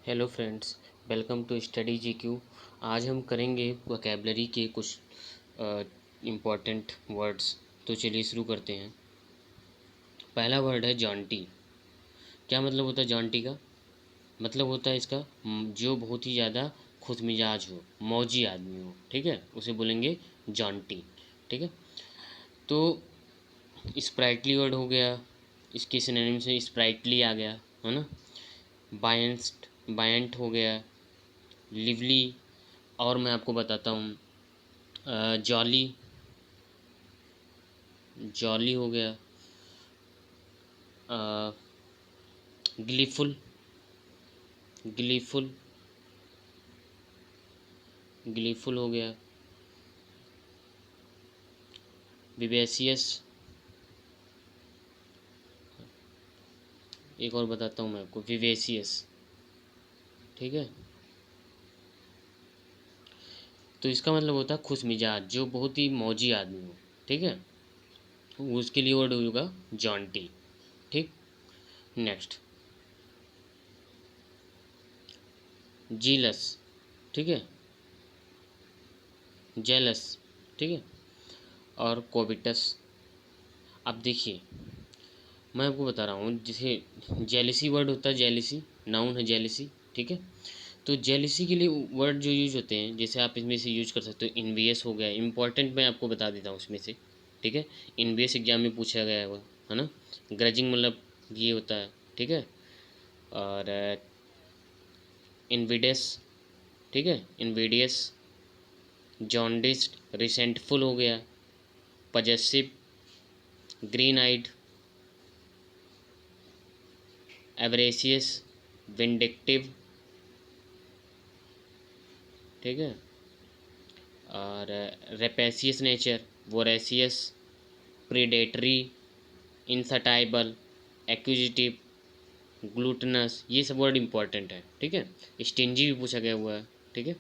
Hello friends, welcome to study GQ. आज हम करेंगे वोकैबलरी के कुछ इम्पोर्टेंट वर्ड्स। तो चलिए शुरू करते हैं। पहला वर्ड है जॉन्टी। क्या मतलब होता है जॉन्टी का? मतलब होता है इसका जो बहुत ही ज़्यादा खुशमिजाज हो, मौजी आदमी हो, ठीक है, उसे बोलेंगे जॉन्टी। ठीक है। तो स्प्राइटली वर्ड हो गया, इसके सिनोनिम से स्प्राइटली आ गया, है ना। बायंस्ट, बायंट हो गया, लिवली। और मैं आपको बताता हूँ जॉली, जॉली हो गया, ग्लीफुल, ग्लीफुल, ग्लीफुल हो गया, विवेसियस। एक और बताता हूँ मैं आपको, विवेसियस। ठीक है। तो इसका मतलब होता है खुश मिजाज, जो बहुत ही मौजी आदमी हो। ठीक है। उसके लिए वर्ड होगा जॉन्टी। ठीक। Next, jealous. ठीक है। जेलस। ठीक है। और कोबिटस। अब देखिए, मैं आपको बता रहा हूँ, जैसे जेलिसी वर्ड होता है, जेलिसी नाउन है, जेलिसी। ठीक है। तो जेलिसी के लिए वर्ड जो यूज होते हैं, जैसे आप इसमें से यूज कर सकते हो, इनवियस हो गया, इंपॉर्टेंट मैं आपको बता देता हूँ उसमें से। ठीक है। इनवियस एग्जाम में पूछा गया है ना। ग्रजिंग मतलब ये होता है। ठीक है। और इनविडियस। ठीक है, इनविडियस। जॉन्डिस्ड, रिसेंटफुल हो गया, पजेसिव, ग्रीन आइड, एवरेसियस, विंडिक्टिव। ठीक है। और रेपेसियस नेचर, वोरेसियस, प्रीडेटरी, इंसटाइबल, एक्विजिटिव, ग्लूटनस। ये सब वर्ड इंपॉर्टेंट है। ठीक है। स्टिंजी भी पूछा गया हुआ है। ठीक है।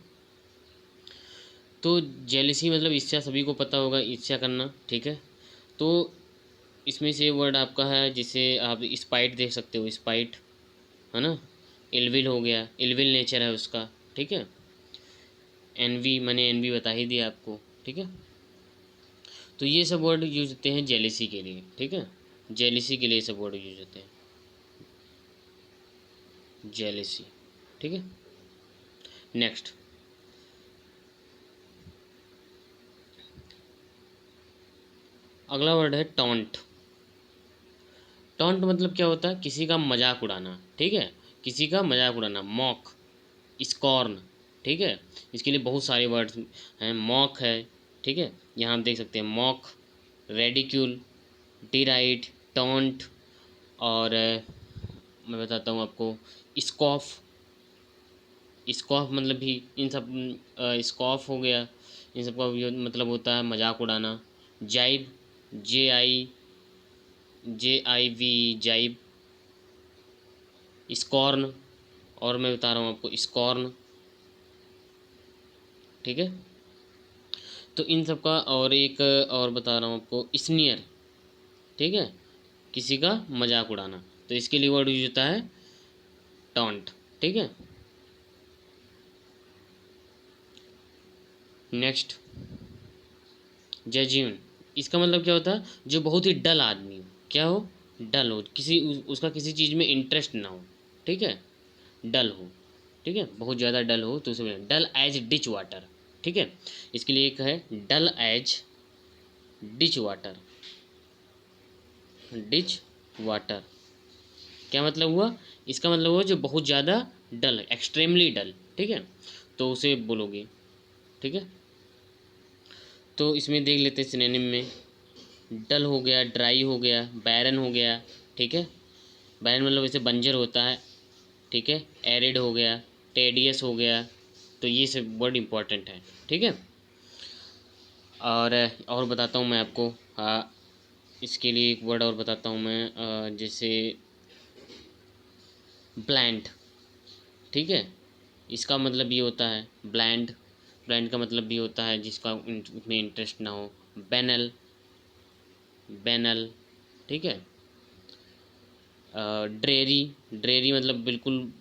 तो जेलिसी मतलब ईर्ष्या, सभी को पता होगा, ईर्ष्या करना। ठीक है। तो इसमें से वर्ड आपका है, जिसे आप स्पाइट देख सकते हो, स्पाइट, है ना। इलविल हो गया, इलविल नेचर है उसका। ठीक है। एनवी, मैंने एनवी बता ही दिया आपको। ठीक है। तो ये सब वर्ड यूज होते हैं जेलिसी के लिए। ठीक है। जेलिसी के लिए सब वर्ड यूज होते हैं, जेलिसी। ठीक है। नेक्स्ट, अगला वर्ड है टॉन्ट। टॉन्ट मतलब क्या होता है? किसी का मजाक उड़ाना। ठीक है। किसी का मजाक उड़ाना, मॉक, स्कॉर्न। ठीक है। इसके लिए बहुत सारे वर्ड्स हैं, मॉक है। ठीक है। यहाँ आप देख सकते हैं, मॉक, रेडिक्यूल, डिराइड, टॉन्ट। और मैं बताता हूँ आपको, स्कॉफ। स्कॉफ मतलब भी इन सब, स्कॉफ हो गया, इन सब का मतलब होता है मजाक उड़ाना। जाइब, JIV, जाइब। स्कॉर्न, और मैं बता रहा हूँ आपको, स्कॉर्न। ठीक है। तो इन सब का, और एक और बता रहा हूँ आपको, स्नियर। ठीक है। किसी का मजाक उड़ाना। तो इसके लिए वर्ड यूज होता है टॉन्ट। ठीक है। नेक्स्ट, जज्यून। इसका मतलब क्या होता है? जो बहुत ही डल आदमी हो। क्या हो? डल हो, किसी उसका किसी चीज़ में इंटरेस्ट ना हो। ठीक है। डल हो। ठीक है, बहुत ज़्यादा डल हो तो उसे डल एज डिच वाटर। ठीक है। इसके लिए एक है dull as ditch water, ditch water. क्या मतलब हुआ? इसका मतलब हुआ जो बहुत ज़्यादा डल है, एक्सट्रीमली डल। ठीक है। तो उसे बोलोगे। ठीक है। तो इसमें देख लेते हैं सिनोनिम में, डल हो गया, ड्राई हो गया, बैरन हो गया। ठीक है। बैरन मतलब वैसे बंजर होता है। ठीक है। एरिड हो गया, टेडियस हो गया। तो ये सब वर्ड इंपॉर्टेंट है। ठीक है। और बताता हूँ मैं आपको, इसके लिए एक वर्ड और बताता हूँ मैं, जैसे ब्लैंड। ठीक है। इसका मतलब ये होता है ब्लैंड। ब्लैंड का मतलब भी होता है जिसका उसमें इंटरेस्ट ना हो। Banal, banal. ठीक है। ड्रेरी, ड्रेरी मतलब बिल्कुल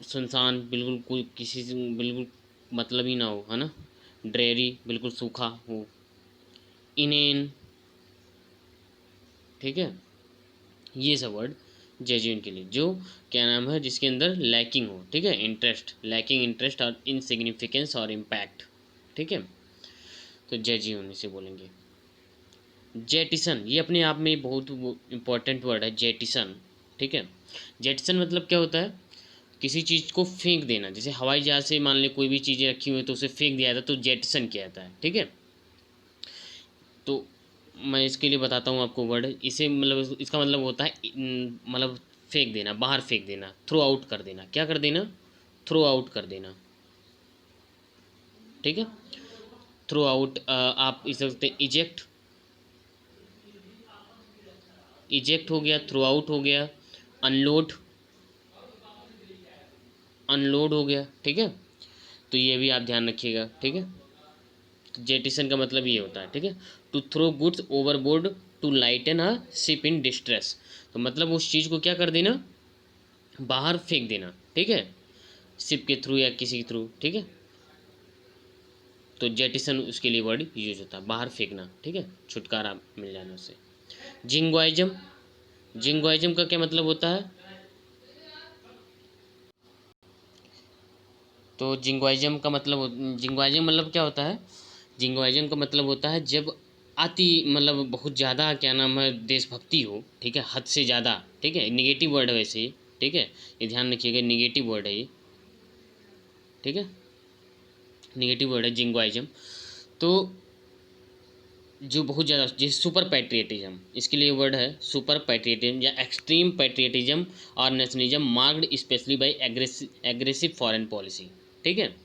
सुनसान, बिल्कुल कोई किसी से बिल्कुल मतलब ही ना हो, है ना। ड्रेरी, बिल्कुल सूखा हो। इनेन, ठीक है, ये सब वर्ड जेन्युइन के लिए, जो क्या नाम है, जिसके अंदर लैकिंग हो, ठीक है, इंटरेस्ट, लैकिंग इंटरेस्ट और इनसिग्निफिकेंस और इम्पैक्ट, ठीक है, तो जेन्युइन इसे बोलेंगे। जेटिसन, ये अपने आप में बहुत इंपॉर्टेंट वर्ड है, जेटिसन, ठीक है। जेटिसन मतलब क्या होता है, किसी चीज़ को फेंक देना, जैसे हवाई जहाज से मान ले कोई भी चीज़ें रखी हुई है तो उसे फेंक दिया जाता है, तो जेटिसन किया जाता है, ठीक है। तो मैं इसके लिए बताता हूँ आपको वर्ड, इसे मतलब इसका मतलब होता है मतलब फेंक देना, बाहर फेंक देना, थ्रो आउट कर देना, क्या कर देना, थ्रो आउट कर देना, ठीक है। थ्रो आउट आप इसे सकते हैं इजेक्ट, इजेक्ट हो गया, थ्रो आउट हो गया, अनलोड, अनलोड हो गया, ठीक है। तो ये भी आप ध्यान रखिएगा, ठीक है। जेटिसन का मतलब ये होता है, ठीक है, to throw goods overboard to lighten a ship in distress, तो मतलब उस चीज़ को क्या कर देना, बाहर फेंक देना, ठीक है, शिप के थ्रू या किसी के थ्रू, ठीक है। तो जेटिसन उसके लिए वर्ड यूज होता है, बाहर फेंकना, ठीक है, छुटकारा मिल जाना उससे। जिंग्वाइजम, जिंग्वाइजम का क्या मतलब होता है, तो जिंग्वाइजम का मतलब, जिंग्वाइजम मतलब क्या होता है, जिंग्वाइजम का मतलब होता है जब अति मतलब बहुत ज़्यादा क्या नाम है देशभक्ति हो, ठीक है, हद से ज़्यादा, ठीक है, निगेटिव वर्ड है वैसे ही, ठीक है, ये ध्यान रखिएगा, निगेटिव वर्ड है ये, ठीक है, निगेटिव वर्ड है जिंग्वाइजम। तो जो बहुत ज़्यादा, जैसे सुपर पैट्रियटिज्म, इसके लिए वर्ड है सुपर पैट्रियटिज्म या एक्सट्रीम पैट्रियटिज्म और nationalism marked specially by aggressive foreign policy, ठीक है।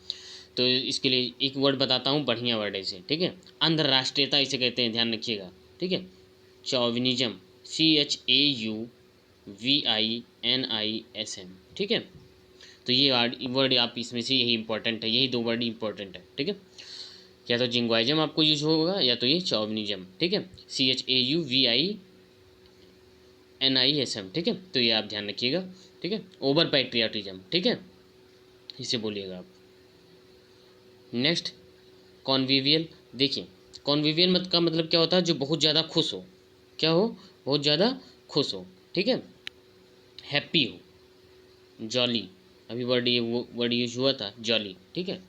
तो इसके लिए एक वर्ड बताता हूँ, बढ़िया वर्ड है इसे, ठीक है, अंतर्राष्ट्रीयता इसे कहते हैं, ध्यान रखिएगा, ठीक है। चौविनिज्म, CHAUVINISM, ठीक है। तो ये वर्ड आप इसमें से यही इंपॉर्टेंट है, यही दो वर्ड इंपॉर्टेंट है, ठीक है। या तो जिंग्वाइजम आपको यूज होगा या तो ये चौविनिज्म, ठीक है, CHAUVINISM, ठीक है, तो ये आप ध्यान रखिएगा, ठीक है। ओवर पैट्रियटिज्म, ठीक है, इसे बोलिएगा आप। नेक्स्ट, कॉन्विवियल, देखिए, कॉन्विवियल मत का मतलब क्या होता है, जो बहुत ज़्यादा खुश हो, क्या हो, बहुत ज़्यादा खुश हो, ठीक है, हैप्पी हो, जॉली, अभी वर्ड ये वो वर्ड यूज हुआ था, जॉली, ठीक है।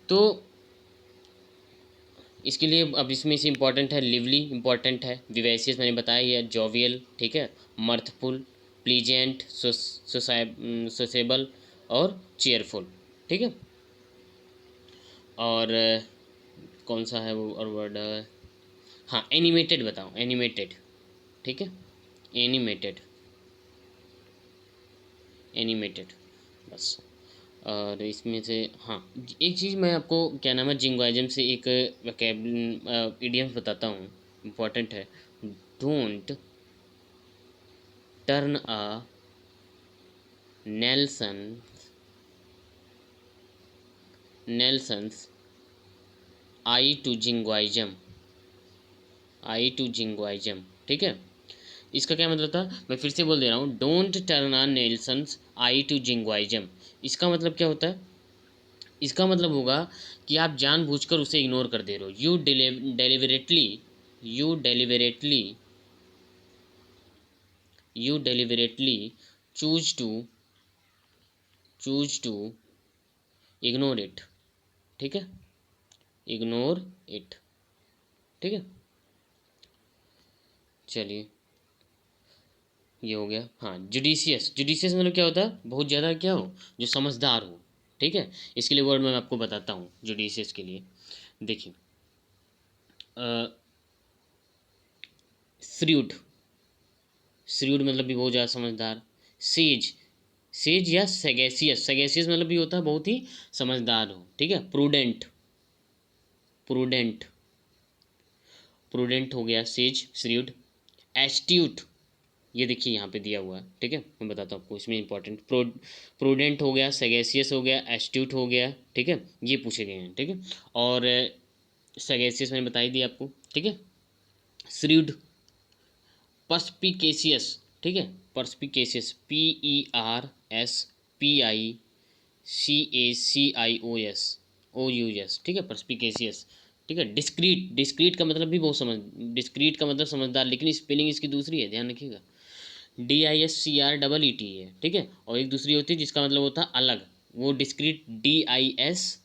तो इसके लिए अब इसमें से इंपॉर्टेंट है, लिवली इंपॉर्टेंट है, विवेसियस मैंने बताया ही है, जोवियल, ठीक है, मर्थफुल, प्लीजेंट, सोसेबल और चेयरफुल, ठीक है। और कौन सा है वो और वर्ड, हाँ एनिमेटेड बताओ, एनिमेटेड, ठीक है, एनिमेटेड, एनिमेटेड, बस। और इसमें से हाँ, एक चीज़ मैं आपको क्या नाम है जिंग्वाइजम से एक वोकैब इडियम्स बताता हूँ, इम्पॉर्टेंट है। Don't turn a Nelson, Nelson's eye to jingoism, eye to jingoism, ठीक है। इसका क्या मतलब था, मैं फिर से बोल दे रहा हूँ, don't turn a Nelson's eye to jingoism, इसका मतलब क्या होता है, इसका मतलब होगा कि आप जानबूझकर उसे इग्नोर कर दे रहे हो, deliberately, you deliberately, you deliberately choose to, choose to ignore it, ठीक है, इग्नोर इट, ठीक है। चलिए, ये हो गया। हाँ, जुडिशियस, जुडिशियस मतलब क्या होता है, बहुत ज़्यादा क्या हो, जो समझदार हो, ठीक है। इसके लिए वर्ड मैं आपको बताता हूँ जुडिशियस के लिए, देखिए, श्रूड, श्रूड मतलब भी बहुत ज़्यादा समझदार। सेज, सेज या सेगेसियस, सेगेसियस मतलब भी होता है बहुत ही समझदार हो, ठीक है। प्रूडेंट, प्रूडेंट, प्रूडेंट हो गया सेज, श्रूड। एस्ट्यूट, ये देखिए यहाँ पे दिया हुआ है, ठीक है, मैं बताता हूँ आपको, इसमें इंपॉर्टेंट प्रूडेंट हो गया, सेगेसियस हो गया, एस्ट्यूट हो गया, ठीक है, ये पूछे गए हैं, ठीक है। और सेगेसियस मैंने बता ही दिया आपको, ठीक है। श्रूड, पर्सपिकेशियस, ठीक है, पर्सपिकेशियस, PERSPICACIOUS, PICACIOS, ठीक है, परस्पिकेशियस, ठीक है। डिस्क्रीट, डिस्क्रीट का मतलब भी बहुत समझ, डिस्क्रीट का मतलब समझदार, लेकिन स्पेलिंग इसकी दूसरी है, ध्यान रखिएगा। DISCREET है, ठीक है। और एक दूसरी होती है जिसका मतलब होता है अलग, वो डिस्क्रीट DISCRET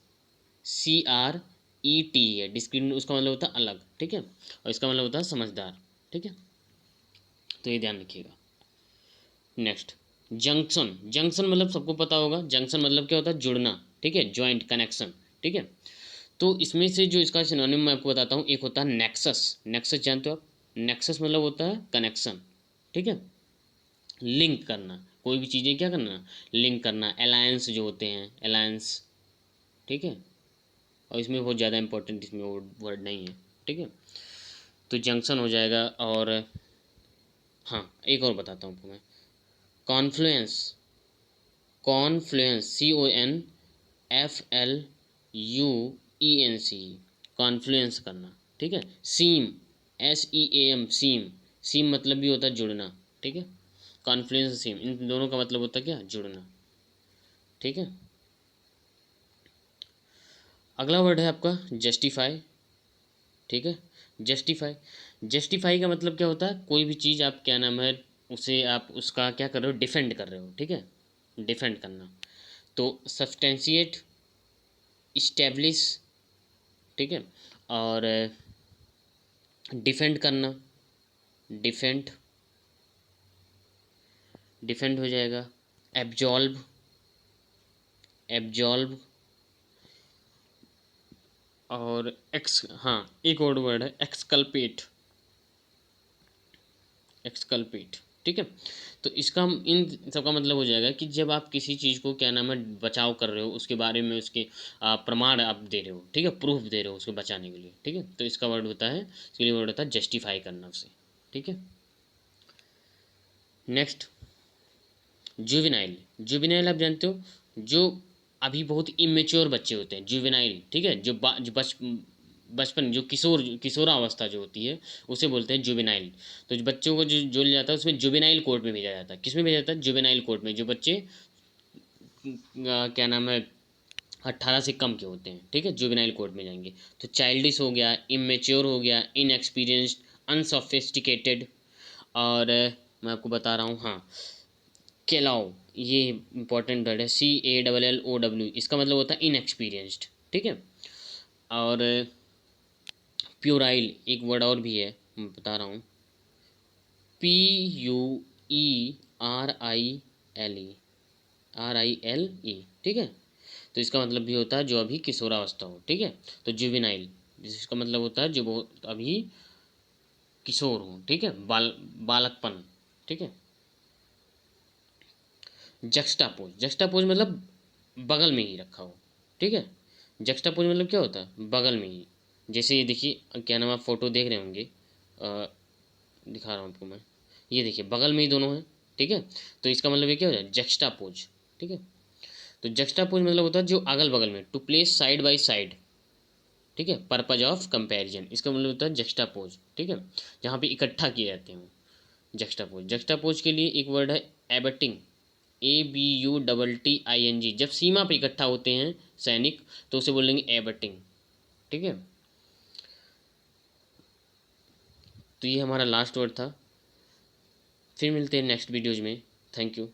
है। डिस्क्रीट उसका मतलब होता है अलग, ठीक है, और इसका मतलब होता है समझदार, ठीक है। तो ये ध्यान रखिएगा। Next, junction. जंक्शन मतलब सबको पता होगा, जंक्शन मतलब क्या होता है, जुड़ना, ठीक है, जॉइंट कनेक्शन, ठीक है। तो इसमें से जो इसका सिनोनिम मैं आपको बताता हूँ, एक होता है नेक्सस। नेक्सस जानते हो आप? नेक्सस मतलब होता है कनेक्शन, ठीक है, लिंक करना, कोई भी चीज़ें क्या करना, लिंक करना। अलायंस जो होते हैं, अलायंस, ठीक है, और इसमें बहुत ज़्यादा इंपॉर्टेंट इसमें वर्ड नहीं है, ठीक है। तो जंक्शन हो जाएगा। और हाँ, एक और बताता हूँ आपको मैं, कॉन्फ्लुएंस। कॉन्फ्लुएंस, CONFLUENC, कॉन्फ्लुएंस करना, ठीक है। सीम, SEAM, सीम। सीम मतलब भी होता है जुड़ना, ठीक है। कॉन्फ्लुएंस, सीम, इन दोनों का मतलब होता है क्या, जुड़ना, ठीक है। अगला वर्ड है आपका जस्टिफाई, ठीक है। जस्टिफाई, जस्टिफाई का मतलब क्या होता है, कोई भी चीज़ आप क्या नाम है, उसे आप उसका क्या कर रहे हो, डिफेंड कर रहे हो, ठीक है, डिफेंड करना। तो सब्सटेंशिएट, इस्टेब्लिश, ठीक है, और डिफेंड करना, डिफेंड, डिफेंड हो जाएगा। एब्जॉल्व, एब्जॉल्व, और एक्स, हाँ, एक और वर्ड है एक्सकल्पेट, एक्सकल्पेट, ठीक है। तो इसका इन सबका मतलब हो जाएगा कि जब आप किसी चीज़ को क्या नाम है बचाव कर रहे हो, उसके बारे में उसके प्रमाण आप दे रहे हो, ठीक है, प्रूफ दे रहे हो उसको बचाने के लिए, ठीक है। तो इसका वर्ड होता है, इसके लिए वर्ड होता है जस्टिफाई करना उसे, ठीक है। Next, juvenile. जुवेनाइल आप जानते हो, जो अभी बहुत इमेच्योर बच्चे होते हैं, जुवेनाइल, ठीक है, जो बचपन, जो किशोरावस्था जो होती है, उसे बोलते हैं जुवेनाइल। तो जो बच्चों को जो लिया जाता है उसमें जुवेनाइल कोर्ट में भेजा जाता है। किस में भेजा जाता है, जुवेनाइल कोर्ट में, जो बच्चे क्या नाम है 18 से कम के होते हैं, ठीक है, जुवेनाइल कोर्ट में जाएंगे। तो चाइल्डिश हो गया, इमेच्योर हो गया, इनएक्सपीरियंस्ड, अनसोफिस्टिकेटेड, और मैं आपको बता रहा हूँ, हाँ, केलाओ, ये इंपॉर्टेंट वर्ड है, CALLOW, इसका मतलब होता है इनएक्सपीरियंस्ड, ठीक है। और प्यूराइल, एक वर्ड और भी है, मैं बता रहा हूँ, PUERILE, ठीक है। तो इसका मतलब भी होता है जो अभी किशोरावस्था हो, ठीक है। तो जुवेनाइल, जिसका मतलब होता है जो बहुत अभी किशोर हो, ठीक है, बालकपन, ठीक है। जक्स्टापोज, जक्स्टापोज मतलब बगल में ही रखा हो, ठीक है। जक्स्टापोज मतलब क्या होता है, बगल में ही। जैसे ये देखिए, क्या नाम, आप फोटो देख रहे होंगे, दिखा रहा हूँ आपको मैं, ये देखिए बगल में ही दोनों हैं, ठीक है। तो इसका मतलब ये क्या होता है, जक्स्टापोज, ठीक है। तो जक्स्टापोज मतलब होता है जो अगल बगल में, to place side by side, ठीक है, पर्पज ऑफ कंपैरिजन, इसका मतलब होता है जक्स्टापोज, ठीक है, जहाँ पे इकट्ठा किए जाते हैं। जक्स्टापोज, जक्स्टापोज के लिए एक वर्ड है एबटिंग, ABUTTING, जब सीमा पर इकट्ठा होते हैं सैनिक तो उसे बोलेंगे एबटिंग, ठीक है। तो ये हमारा लास्ट वर्ड था, फिर मिलते हैं नेक्स्ट वीडियोज़ में। Thank you.